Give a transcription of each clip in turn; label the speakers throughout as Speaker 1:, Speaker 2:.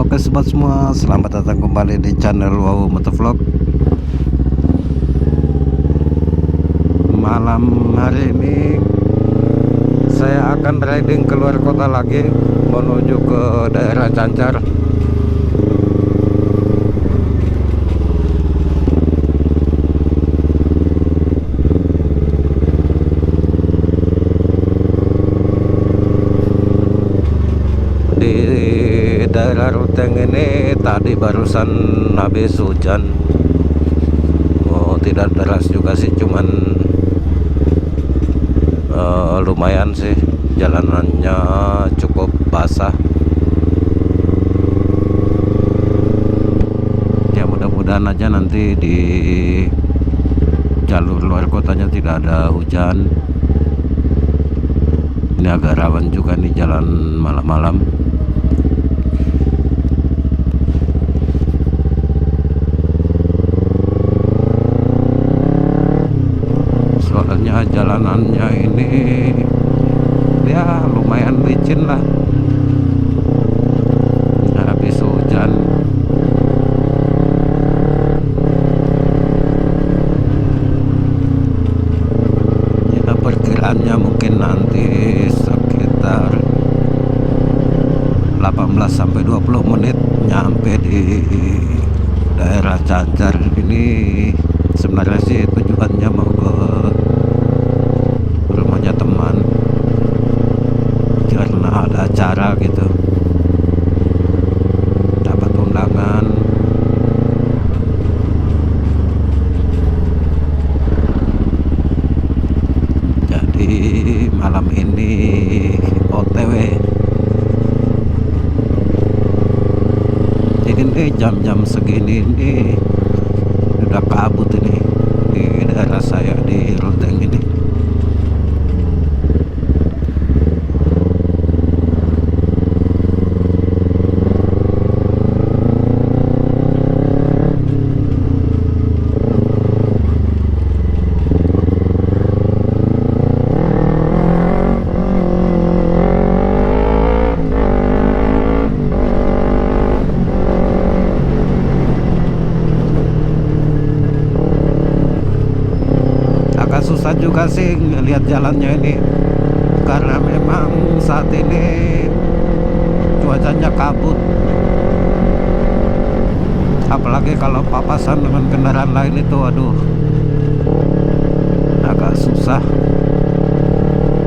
Speaker 1: Oke sobat semua, selamat datang kembali di channel Wow Motovlog. Malam hari ini saya akan riding keluar kota lagi, menuju ke daerah Cancar. Di daerah Ruteng ini tadi barusan habis hujan. Tidak deras juga sih, cuman lumayan sih, jalanannya cukup basah. Ya mudah-mudahan aja nanti di jalur luar kotanya tidak ada hujan. Ini agak rawan juga nih jalan malam-malam. Soalnya jalanannya ini ya lumayan licin lah, habis hujan. Ya perkiraannya mungkin nanti sekitar 18-20 menit nyampe di daerah Cancar. Ini sebenarnya sih tujuannya mau ke rumahnya teman karena ada acara gitu, dapat undangan. Jadi malam ini OTW. Ini jam-jam segini ini udah kabut ini di daerah saya di Ruteng ini. Susah juga sih ngelihat jalannya ini, karena memang saat ini cuacanya kabut, apalagi kalau papasan dengan kendaraan lain itu aduh agak susah.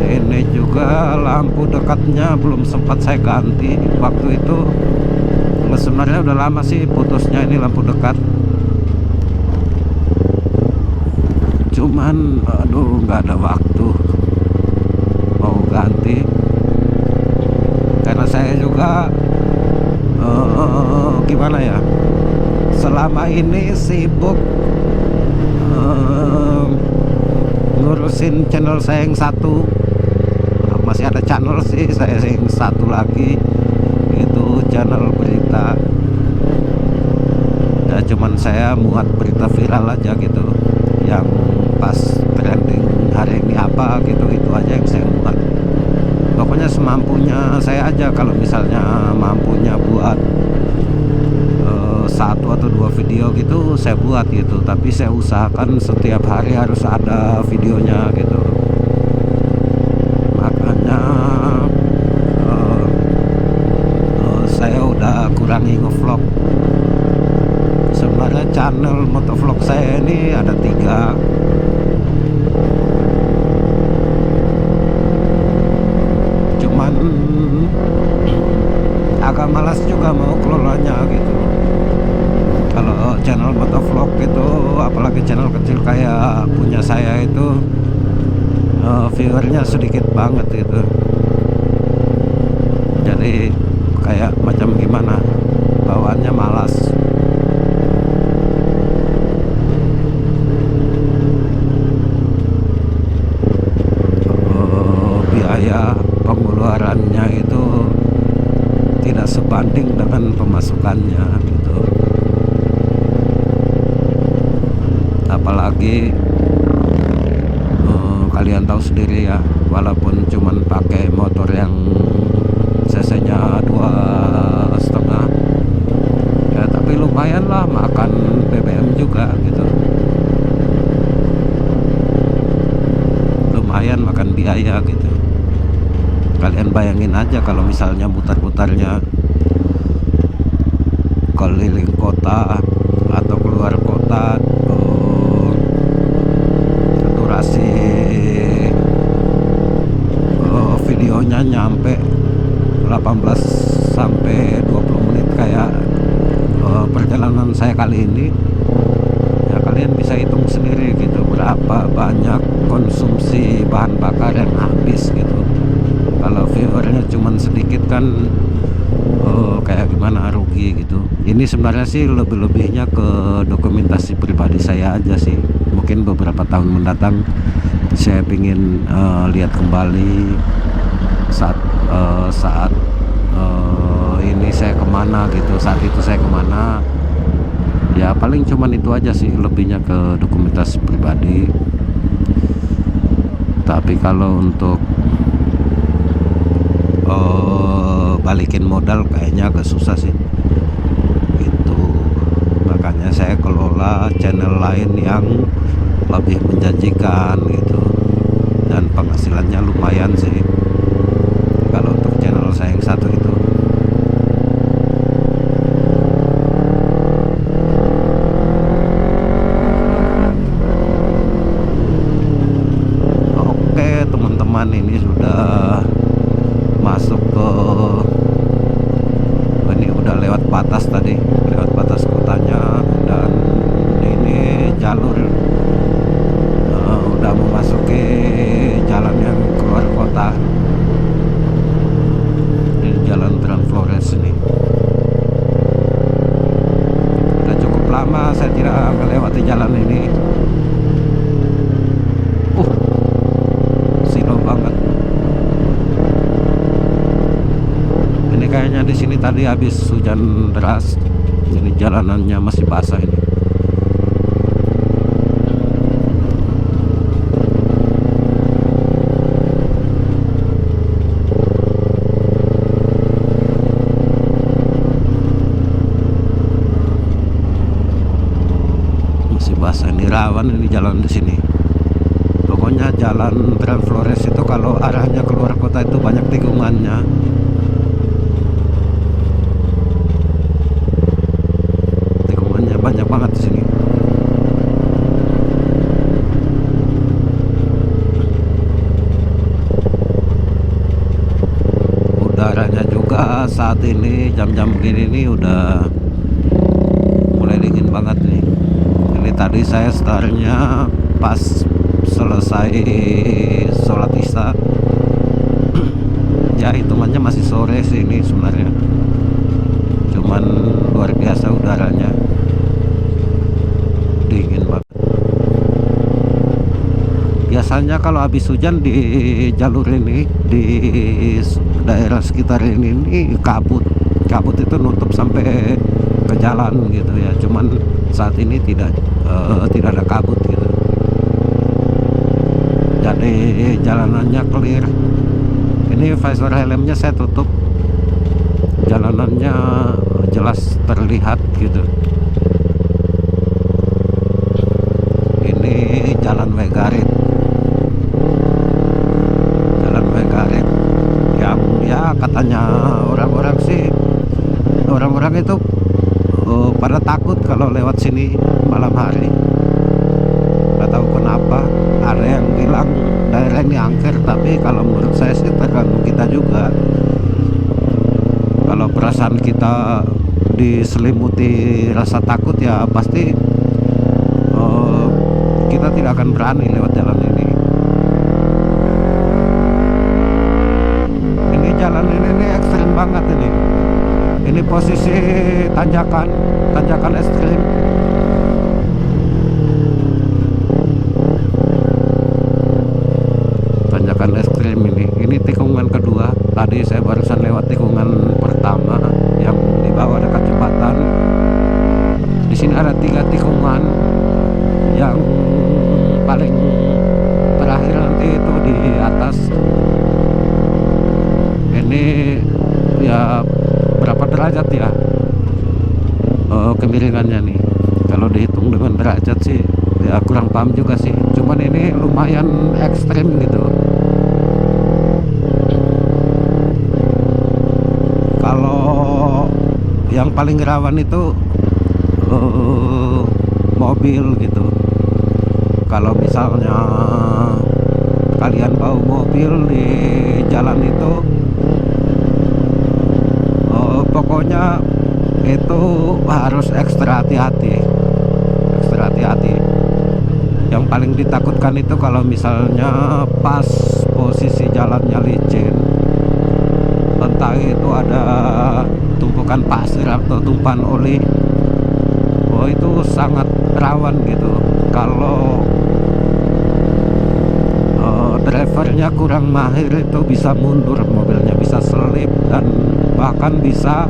Speaker 1: Ini juga lampu dekatnya belum sempat saya ganti. Waktu itu sebenarnya udah lama sih putusnya ini lampu dekat, cuman aduh nggak ada waktu mau ganti, karena saya juga gimana ya, selama ini sibuk ngurusin channel saya yang satu. Masih ada channel sih saya yang satu lagi, itu channel berita ya, cuman saya muat berita viral aja gitu, yang pas trending hari ini apa gitu, itu aja yang saya buat. Pokoknya semampunya saya aja, kalau misalnya mampunya buat 1 atau 2 video gitu saya buat gitu, tapi saya usahakan setiap hari harus ada videonya gitu. Makanya saya udah kurangi ngevlog. Sebenarnya channel motovlog saya ini ada 3. Cuman agak malas juga mau kelolanya gitu. Kalau channel motovlog itu, apalagi channel kecil kayak punya saya itu, viewernya sedikit banget gitu. Jadi kayak macam gimana, bawaannya malas. Biaya pengeluarannya itu tidak sebanding dengan pemasukannya gitu. Apalagi kalian tahu sendiri ya, walaupun cuman pakai motor yang cc-nya 2,5, lumayan lah makan BBM juga gitu, lumayan makan biaya gitu. Kalian bayangin aja kalau misalnya mutar-mutarnya keliling kota atau keluar kota, durasi videonya nyampe 18 sampai 20 menit kayak perjalanan saya kali ini. Ya kalian bisa hitung sendiri gitu berapa banyak konsumsi bahan bakar yang habis gitu. Kalau viewernya cuman sedikit kan kayak gimana, rugi gitu. Ini sebenarnya sih lebih-lebihnya ke dokumentasi pribadi saya aja sih. Mungkin beberapa tahun mendatang saya ingin lihat kembali saat ini saya kemana gitu, saat itu saya kemana. Ya paling cuman itu aja sih, lebihnya ke dokumentasi pribadi. Tapi kalau untuk balikin modal kayaknya agak susah sih gitu. Makanya saya kelola channel lain yang lebih menjanjikan gitu, dan penghasilannya lumayan sih kalau untuk channel saya yang satu itu. Oke teman-teman, ini sudah masuk ke, ini udah lewat batas tadi, lewat batas kotanya, dan ini jalur udah memasuki jalan yang keluar kota. Ini jalan Trans Flores ini. Udah cukup lama saya tidak melewati jalan ini. Silo banget. Ini kayaknya di sini tadi habis hujan deras. Ini jalanannya masih basah ini. Basah ini, rawan ini jalan di sini. Pokoknya jalan Trans Flores itu kalau arahnya keluar kota itu banyak tikungannya. Tikungannya banyak banget di sini. Udaranya juga saat ini jam-jam begini nih udah mulai dingin banget nih. Ini tadi saya startnya pas selesai sholat isya. Ya hitungannya masih sore sih ini sebenarnya, cuman luar biasa udaranya, dingin banget. Biasanya kalau habis hujan di jalur ini, di daerah sekitar ini kabut itu nutup sampai ke jalan gitu ya. Cuman saat ini tidak ada kabut gitu, jadi jalanannya clear. Ini visor helmnya saya tutup, jalanannya jelas terlihat gitu. Ini jalan Wegarit, yang ya katanya orang-orang itu pada takut kalau lewat sini malam hari. Nggak tahu kenapa, ada yang bilang daerah ini angker, tapi kalau menurut saya sih tergantung kita juga. Kalau perasaan kita diselimuti rasa takut ya pasti kita tidak akan berani lewat jalan ini. Ini jalan ini ekstrim banget ini. Ini posisi tanjakan ekstrim. Tanjakan ekstrim ini tikungan kedua. Tadi saya barusan lewat tikungan pertama yang di bawah dekat jembatan. Di sini ada 3 tikungan. Yang paling terakhir nanti itu di atas. Ini ya berapa derajat ya, kemiringannya nih. Kalau dihitung dengan derajat sih ya kurang paham juga sih, cuman ini lumayan ekstrim gitu. Kalau yang paling rawan itu mobil gitu. Kalau misalnya kalian bawa mobil di jalan itu, pokoknya itu harus ekstra hati-hati, ekstra hati-hati. Yang paling ditakutkan itu kalau misalnya pas posisi jalannya licin, entah itu ada tumpukan pasir atau tumpahan oli, oh itu sangat rawan gitu. Kalau drivernya kurang mahir itu bisa mundur, mobilnya bisa selip dan bahkan bisa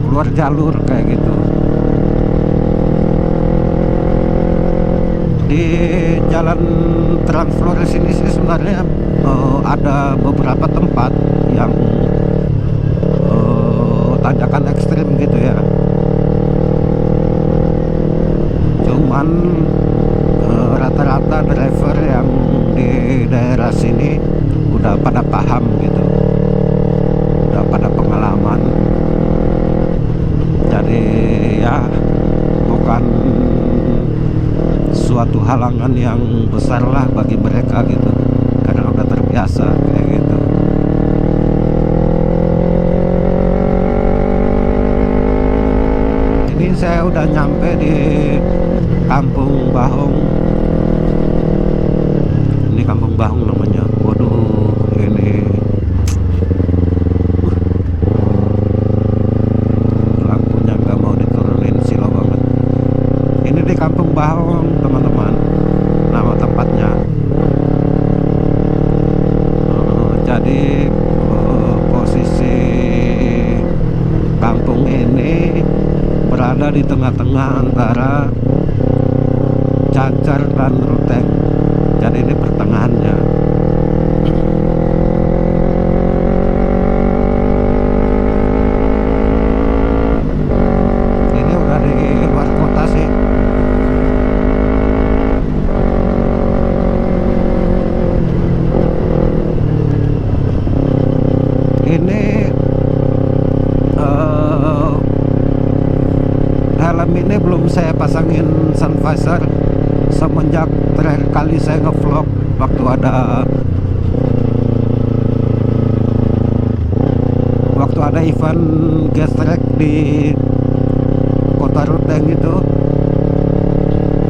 Speaker 1: keluar jalur kayak gitu. Di jalan Trans Flores ini sih sebenarnya ada beberapa tempat yang tanjakan ekstrim gitu ya. Cuman rata-rata driver yang di daerah sini udah pada paham gitu, udah pada pengalaman. Jadi ya bukan suatu halangan yang besar lah bagi mereka gitu, karena udah terbiasa kayak gitu. Ini saya udah nyampe di Kampung Bahong. Ini Kampung Bahong namanya. Waduh, ini lampunya nggak mau diturunin, silau banget. Ini di Kampung Bahong teman-teman, nama tempatnya. Jadi posisi kampung ini berada di tengah-tengah antara Cancar dan Ruteng. Jadi ini pertengahannya. Ini udah di luar kota sih. Ini helm ini belum saya pasangin sun visor semenjak terakhir kali saya ngevlog waktu ada event gestrek di kota Ruteng itu.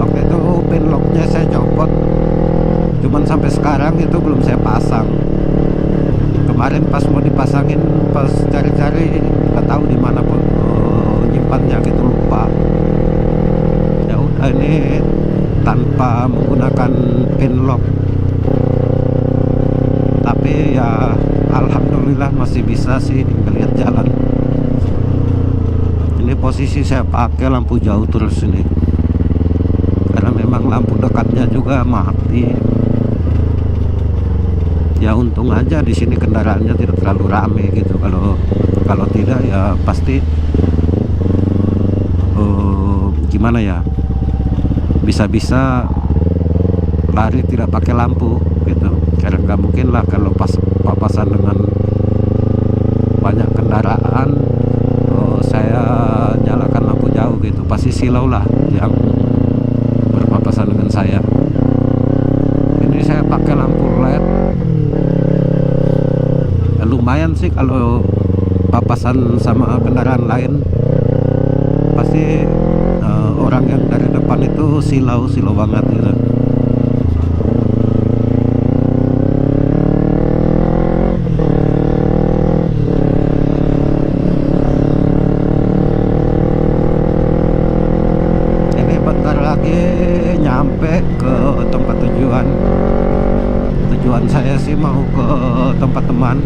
Speaker 1: Waktu itu pin locknya saya copot, cuman sampai sekarang itu belum saya pasang. Kemarin pas mau dipasangin, pas cari-cari nggak tahu di mana pun nyimpannya gitu, lupa. Ya udah, ini tanpa menggunakan pin lock, tapi ya alhamdulillah masih bisa sih ngelihat jalan. Ini posisi saya pakai lampu jauh terus ini, karena memang lampu dekatnya juga mati. Ya untung aja di sini kendaraannya tidak terlalu rame gitu. Kalau tidak ya pasti gimana ya, bisa-bisa lari tidak pakai lampu gitu. Karena nggak mungkin lah kalau papasan dengan banyak kendaraan saya nyalakan lampu jauh gitu, pasti silau lah yang berpapasan dengan saya. Ini saya pakai lampu LED. Lumayan sih kalau papasan sama kendaraan lain, pasti orang yang dari depan itu silau banget gitu. Ini bentar lagi nyampe ke tempat tujuan. Tujuan saya sih mau ke tempat teman,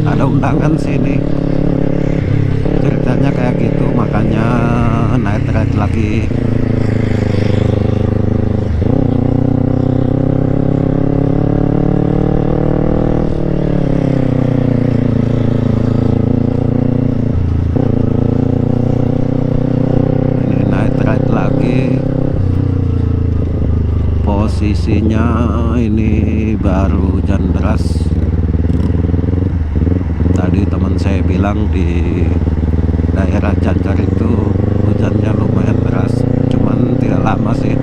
Speaker 1: ada undangan sini. Ceritanya kayak gitu, makanya naik ride lagi. kondisinya ini baru hujan deras. Tadi teman saya bilang di daerah Cancar itu hujannya lumayan deras, cuman tidak lama sih.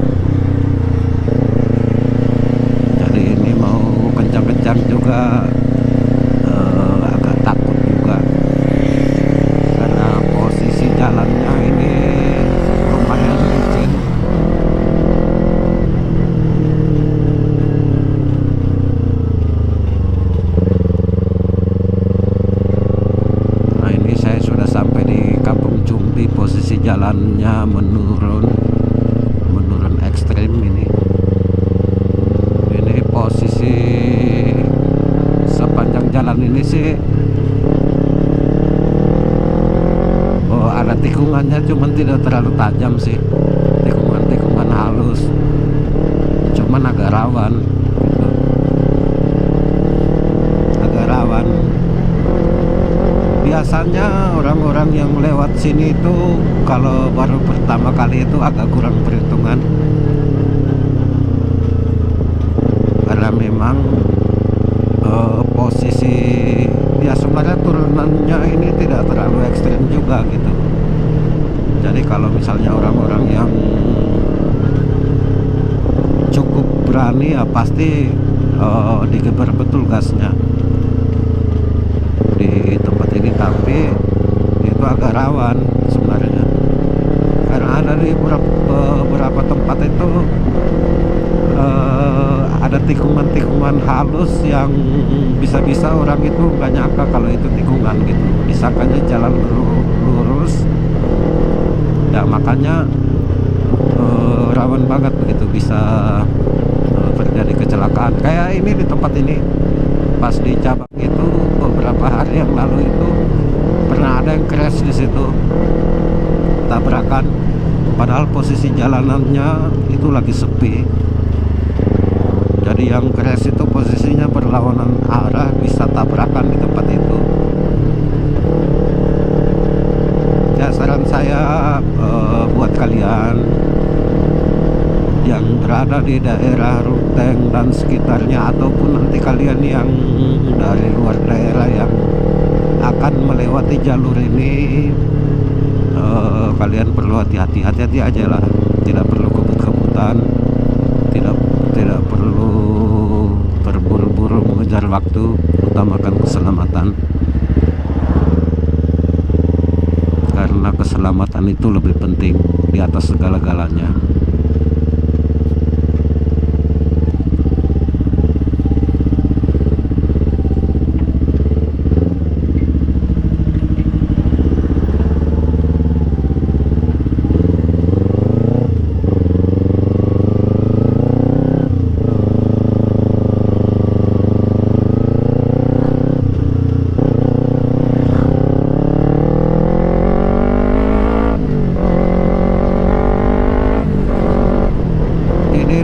Speaker 1: Jadi ini mau kencang-kencang juga agak takut juga, karena posisi jalannya ini lumayan licin. Nah, ini saya sudah sampai di Kampung Cumbi. Posisi jalannya menurun ekstrim ini. Ini posisi sepanjang jalan ini sih ada tikungannya, cuman tidak terlalu tajam sih, tikungan halus, cuman agak rawan gitu. Agak rawan. Biasanya orang-orang yang lewat sini itu kalau baru pertama kali itu agak kurang perhitungan, karena memang posisi ya sebenarnya turunannya ini tidak terlalu ekstrim juga gitu. Jadi kalau misalnya orang-orang yang cukup berani ya pasti digeber betul gasnya di tempat ini. Tapi itu agak rawan sebenarnya, karena ada di beberapa tempat itu ada tikungan-tikungan halus yang bisa-bisa orang itu nggak nyangka kalau itu tikungan gitu, disangkanya jalan lurus ya, makanya rawan banget begitu, bisa terjadi kecelakaan. Kayak ini di tempat ini pas di Cabang itu beberapa hari yang lalu itu pernah ada yang crash di situ, tabrakan, padahal posisi jalanannya itu lagi sepi. Jadi yang crash itu posisinya berlawanan arah, bisa tabrakan di tempat itu. Ya, saran saya buat kalian yang berada di daerah Ruteng dan sekitarnya, ataupun nanti kalian yang dari luar daerah yang akan melewati jalur ini, kalian perlu hati-hati aja lah, tidak perlu kebut-kebutan, tidak perlu terburu-buru mengejar waktu, utamakan keselamatan, karena keselamatan itu lebih penting di atas segala-galanya.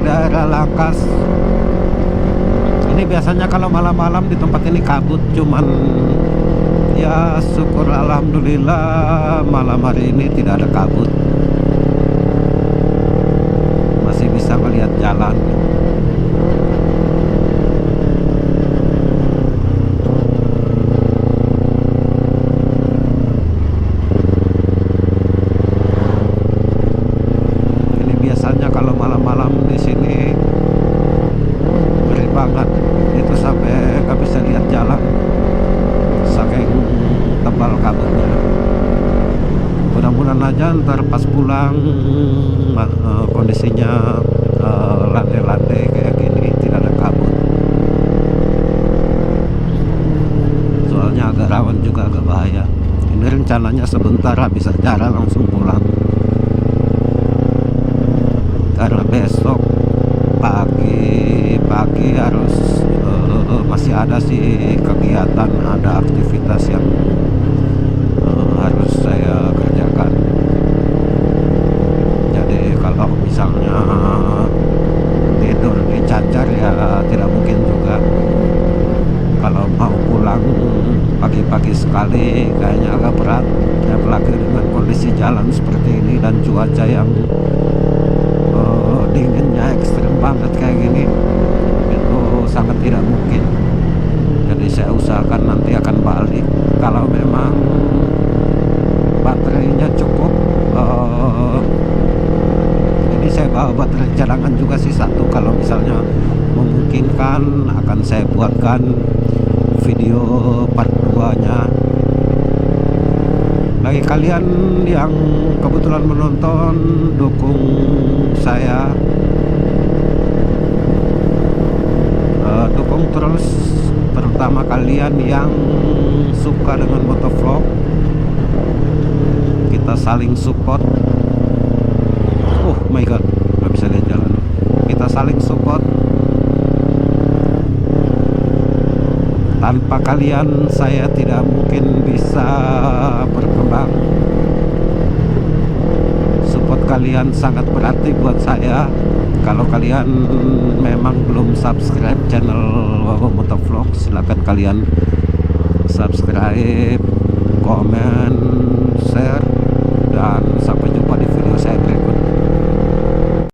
Speaker 1: Daerah Langkas ini biasanya kalau malam-malam di tempat ini kabut, cuman ya syukur alhamdulillah malam hari ini tidak ada kabut, masih bisa melihat jalan. Ini biasanya kalau malam-malam di sini ngeri banget, itu sampai nggak bisa lihat jalan, saking tebal kabutnya. Mudah-mudahan aja ntar pas pulang kondisinya landai-landai kayak gini, tidak ada kabut. Soalnya agak rawan juga, agak bahaya. Ini rencananya sebentar habis acara langsung pulang, karena besok pagi harus masih ada sih kegiatan, ada aktivitas yang harus saya kerjakan. Jadi kalau misalnya tidur di Cancar ya tidak mungkin juga. Kalau mau pulang pagi-pagi sekali kayaknya agak berat, apalagi dengan kondisi jalan seperti ini dan cuaca yang dinginnya ekstrem banget kayak gini itu sangat tidak mungkin. Jadi saya usahakan nanti akan balik kalau memang baterainya cukup. Ini saya bawa baterai cadangan juga sih satu, kalau misalnya memungkinkan akan saya buatkan video part 2 nya. Bagi kalian yang kebetulan menonton, dukung saya, dukung terus, terutama kalian yang suka dengan motovlog. Kita saling support. Oh my god, nggak bisa lihat jalan. Kita saling support. Tanpa kalian saya tidak mungkin bisa berkembang. Support kalian sangat berarti buat saya. Kalau kalian memang belum subscribe channel Wawo Motovlog, silakan kalian subscribe, komen,